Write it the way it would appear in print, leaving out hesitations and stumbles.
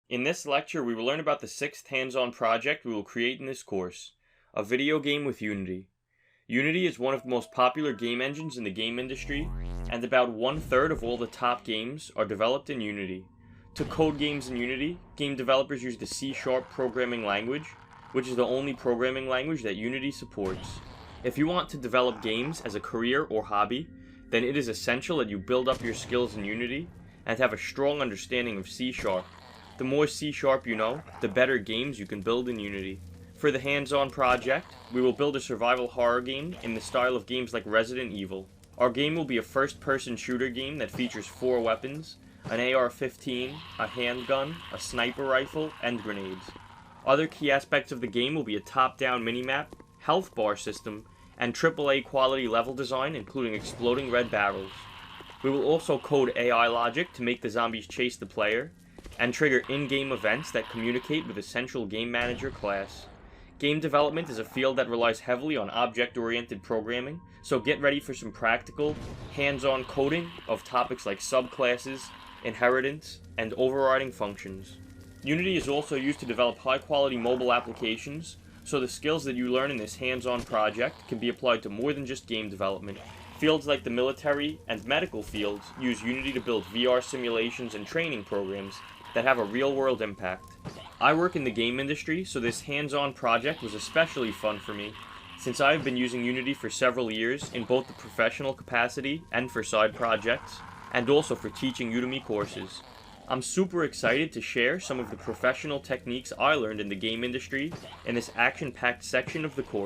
In this lecture, we will learn about the sixth hands-on project we will create in this course, a video game with Unity. Unity is one of the most popular game engines in the game industry, and about 1/3 of all the top games are developed in Unity. To code games in Unity, game developers use the C# programming language, which is the only programming language that Unity supports. If you want to develop games as a career or hobby, then it is essential that you build up your skills in Unity and have a strong understanding of C#. The more C# you know, the better games you can build in Unity. For the hands-on project, we will build a survival horror game in the style of games like Resident Evil. Our game will be a first-person shooter game that features 4 weapons, an AR-15, a handgun, a sniper rifle, and grenades. Other key aspects of the game will be a top-down minimap, health bar system, and AAA quality level design including exploding red barrels. We will also code AI logic to make the zombies chase the player, and trigger in-game events that communicate with a central game manager class. Game development is a field that relies heavily on object-oriented programming, so get ready for some practical, hands-on coding of topics like subclasses, inheritance, and overriding functions. Unity is also used to develop high-quality mobile applications, so the skills that you learn in this hands-on project can be applied to more than just game development. Fields like the military and medical fields use Unity to build VR simulations and training programs that have a real-world impact. I work in the game industry, so this hands-on project was especially fun for me, since I have been using Unity for several years in both the professional capacity and for side projects, and also for teaching Udemy courses. I'm super excited to share some of the professional techniques I learned in the game industry in this action-packed section of the course.